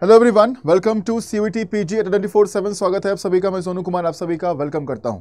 Hello everyone, welcome to CUET PG 24/7। स्वागत है आप सभी का। मैं सोनू कुमार आप सभी का वेलकम करता हूं।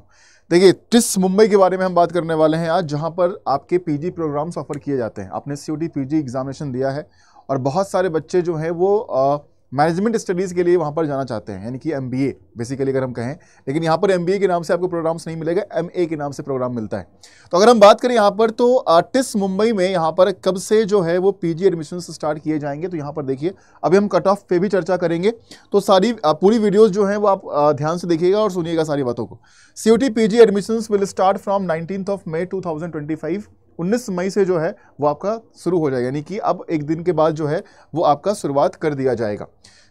देखिए, टिस मुंबई के बारे में हम बात करने वाले हैं आज, जहां पर आपके पीजी प्रोग्राम्स ऑफर किए जाते हैं। आपने सीयूईटी पीजी एग्जामिनेशन दिया है और बहुत सारे बच्चे जो हैं वो मैनेजमेंट स्टडीज़ के लिए वहाँ पर जाना चाहते हैं, यानी कि एमबीए बेसिकली अगर हम कहें। लेकिन यहाँ पर एमबीए के नाम से आपको प्रोग्राम्स नहीं मिलेगा, एमए के नाम से प्रोग्राम मिलता है। तो अगर हम बात करें यहाँ पर, तो टिस मुंबई में यहाँ पर कब से जो है वो पीजी एडमिशन्स स्टार्ट किए जाएंगे। तो यहाँ पर देखिए, अभी हम कट ऑफ पे भी चर्चा करेंगे, तो सारी पूरी वीडियोज़ जो हैं वो आप ध्यान से देखिएगा और सुनिएगा सारी बातों को। CUET PG admissions will start from 19 मई 2025। 19 मई से जो है वो आपका शुरू हो जाएगा, यानी कि अब एक दिन के बाद जो है वो आपका शुरुआत कर दिया जाएगा।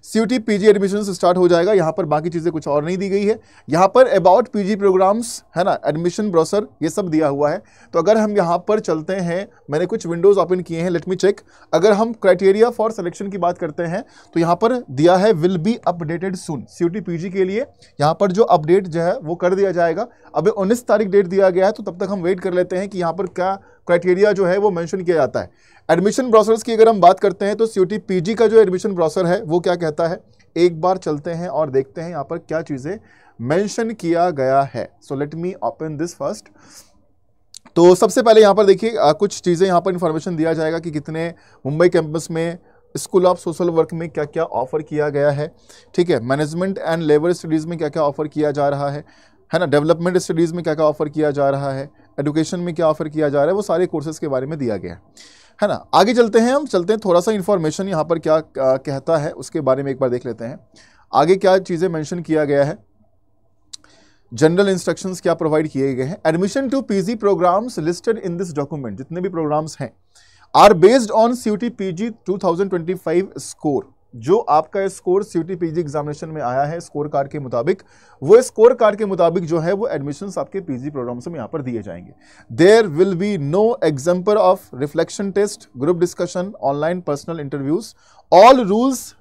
सीयूईटी पीजी एडमिशन स्टार्ट हो जाएगा। यहाँ पर बाकी चीज़ें कुछ और नहीं दी गई है। यहाँ पर अबाउट पीजी प्रोग्राम्स है ना, एडमिशन ब्रोशर ये सब दिया हुआ है। तो अगर हम यहाँ पर चलते हैं, मैंने कुछ विंडोज़ ओपन किए हैं, लेट मी चेक। अगर हम क्राइटेरिया फॉर सिलेक्शन की बात करते हैं तो यहाँ पर दिया है will be updated soon. CUET PG के लिए यहाँ पर जो अपडेट जो है वो कर दिया जाएगा। अभी 19 तारीख डेट दिया गया है, तो तब तक हम वेट कर लेते हैं कि यहाँ पर क्या क्राइटेरिया जो है वो मेंशन किया जाता है। एडमिशन ब्राउज़र्स की अगर हम बात करते हैं तो सीयूईटी पीजी का जो एडमिशन ब्राउज़र है वो क्या कहता है, एक बार चलते हैं और देखते हैं यहाँ पर क्या चीज़ें मेंशन किया गया है। So let me open this first. तो सबसे पहले यहाँ पर देखिए, कुछ चीज़ें यहाँ पर इंफॉर्मेशन दिया जाएगा कि कितने मुंबई कैंपस में स्कूल ऑफ सोशल वर्क में क्या क्या ऑफर किया गया है। ठीक है, मैनेजमेंट एंड लेबर स्टडीज़ में क्या क्या ऑफर किया जा रहा है ना, डेवलपमेंट स्टडीज़ में क्या क्या ऑफर किया जा रहा है, एजुकेशन में क्या ऑफर किया जा रहा है, वो सारे कोर्सेज के बारे में दिया गया है ना। आगे चलते हैं, हम चलते हैं थोड़ा सा इन्फॉर्मेशन यहाँ पर क्या कहता है उसके बारे में एक बार देख लेते हैं। आगे क्या चीज़ें मेंशन किया गया है, जनरल इंस्ट्रक्शंस क्या प्रोवाइड किए गए हैं। Admission to PG programs listed in this document, जितने भी प्रोग्राम्स हैं, are based on CUET PG 2025 score. जो आपका स्कोर सीयूईटी पीजी एग्जामिनेशन में आया है स्कोर कार्ड के मुताबिक, वो स्कोर कार्ड के मुताबिक जो है वो एडमिशन्स आपके पीजी प्रोग्राम्स में यहाँ पर दिए जाएंगे। There will be no example of reflection test, group discussion, online personal interviews. All rules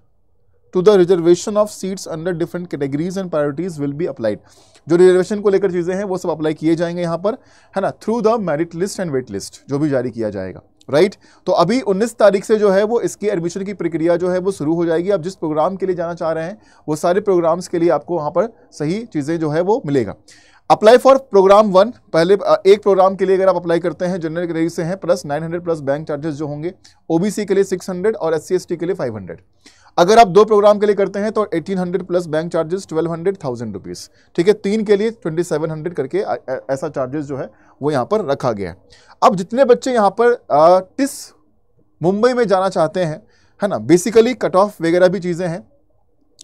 to the reservation of seats under different categories and priorities will be applied. जो reservation को लेकर चीज़ें हैं वो सब अप्लाई किए जाएंगे यहाँ पर, है ना, through the merit list and wait list जो भी जारी किया जाएगा। राइट, तो अभी 19 तारीख से जो है वो इसकी एडमिशन की प्रक्रिया जो है वो शुरू हो जाएगी। आप जिस प्रोग्राम के लिए जाना चाह रहे हैं वो सारे प्रोग्राम्स के लिए आपको वहाँ पर सही चीज़ें जो है वो मिलेगा। अप्लाई फॉर प्रोग्राम 1, पहले एक प्रोग्राम के लिए अगर आप अप्लाई करते हैं जनरल कैटेगरी से हैं, प्लस 900 प्लस बैंक चार्जेस जो होंगे, ओबीसी के लिए 600 और SC ST के लिए 500। अगर आप 2 प्रोग्राम के लिए करते हैं तो 1800 प्लस बैंक चार्जेस 1200, 1000 रुपीज़। ठीक है, 3 के लिए 2700 करके ऐसा चार्जेस जो है वो यहाँ पर रखा गया है। अब जितने बच्चे यहाँ पर टिस मुंबई में जाना चाहते हैं, है ना, बेसिकली कट ऑफ वगैरह भी चीज़ें हैं।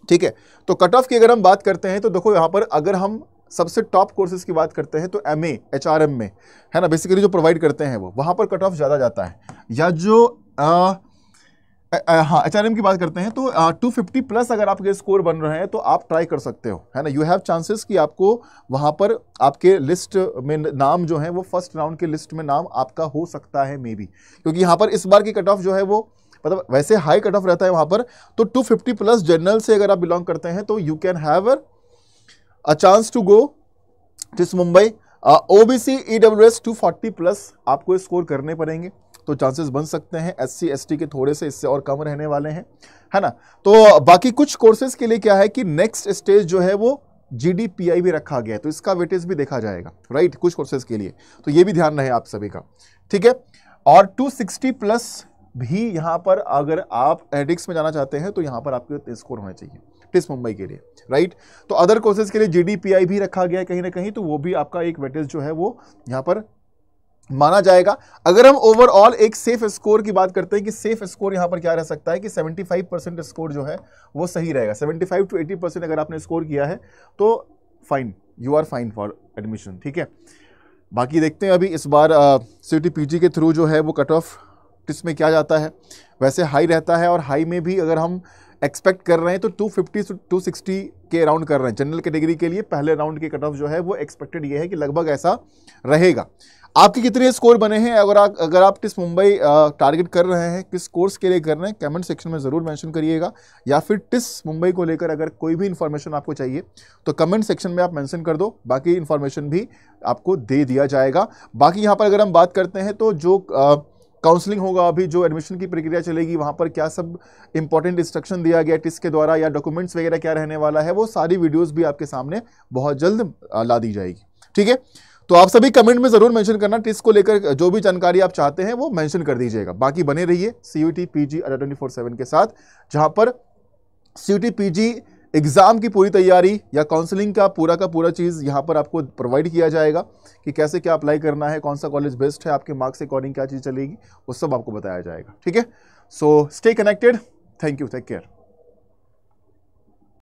ठीक है, तो कट ऑफ की अगर हम बात करते हैं तो देखो यहाँ पर अगर हम सबसे टॉप कोर्सेज की बात करते हैं तो MA HRM में, है ना, बेसिकली जो प्रोवाइड करते हैं वो वहाँ पर कट ऑफ ज़्यादा जाता है। या जो हाँ HRM की बात करते हैं तो 250 प्लस अगर आपके स्कोर बन रहे हैं तो आप ट्राई कर सकते हो, है ना। यू हैव चांसेस कि आपको वहाँ पर आपके लिस्ट में नाम जो है वो फर्स्ट राउंड के लिस्ट में नाम आपका हो सकता है मे बी, क्योंकि यहाँ पर इस बार की कट ऑफ जो है वो मतलब वैसे हाई कट ऑफ रहता है वहाँ पर। तो 250 प्लस जनरल से अगर आप बिलोंग करते हैं तो you can have a chance to go TISS Mumbai. OBC EWS 240 plus आपको स्कोर करने पड़ेंगे, तो चांसेस बन सकते हैं। SC ST के थोड़े से इससे और कम रहने वाले हैं, है ना। तो बाकी कुछ कोर्सेज के लिए क्या है कि नेक्स्ट स्टेज जो है वो GDPI भी रखा गया है, तो इसका वेटेज भी देखा जाएगा। राइट, कुछ कोर्सेज के लिए, तो ये भी ध्यान रहे आप सभी का। ठीक है, और 260 प्लस भी यहाँ पर अगर आप एडिक्स में जाना चाहते हैं तो यहाँ पर आपके स्कोर होने चाहिए टिस मुंबई के लिए। राइट, तो अदर कोर्सेज के लिए GDPI भी रखा गया है कहीं ना कहीं, तो वो भी आपका एक वेटेज जो है वो यहाँ पर माना जाएगा। अगर हम ओवरऑल एक सेफ स्कोर की बात करते हैं कि सेफ स्कोर यहाँ पर क्या रह सकता है कि 75% स्कोर जो है वो सही रहेगा। 75 to 80% अगर आपने स्कोर किया है तो fine, you are fine for admission. ठीक है, बाकी देखते हैं अभी इस बार सीयूईटी पीजी के थ्रू जो है वो कट ऑफ टिस में क्या जाता है। वैसे हाई रहता है और हाई में भी अगर हम एक्सपेक्ट कर रहे हैं तो 250 से 260 के राउंड कर रहे हैं। जनरल कैटेगरी के लिए पहले राउंड की कट ऑफ जो है वो एक्सपेक्टेड ये है कि लगभग ऐसा रहेगा। आपके कितने स्कोर बने हैं, अगर आप टिस मुंबई टारगेट कर रहे हैं, किस कोर्स के लिए कर रहे हैं, कमेंट सेक्शन में ज़रूर मेंशन करिएगा। या फिर टिस मुंबई को लेकर अगर कोई भी इन्फॉर्मेशन आपको चाहिए तो कमेंट सेक्शन में आप मेंशन कर दो, बाकी इन्फॉर्मेशन भी आपको दे दिया जाएगा। बाकी यहाँ पर अगर हम बात करते हैं तो जो काउंसलिंग होगा, अभी जो एडमिशन की प्रक्रिया चलेगी वहाँ पर क्या सब इंपॉर्टेंट इंस्ट्रक्शन दिया गया टिस के द्वारा या डॉक्यूमेंट्स वगैरह क्या रहने वाला है, वो सारी वीडियोस भी आपके सामने बहुत जल्द ला दी जाएगी। ठीक है, तो आप सभी कमेंट में जरूर मेंशन करना, टिस को लेकर जो भी जानकारी आप चाहते हैं वो मेंशन कर दीजिएगा। बाकी बने रहिए CUET PG अड्डा 24/7 के साथ, जहां पर CUET PG एग्जाम की पूरी तैयारी या काउंसलिंग का पूरा चीज यहां पर आपको प्रोवाइड किया जाएगा कि कैसे क्या अप्लाई करना है, कौन सा कॉलेज बेस्ट है, आपके मार्क्स के अकॉर्डिंग क्या चीज चलेगी, वो सब आपको बताया जाएगा। ठीक है, so stay connected, thank you, take care.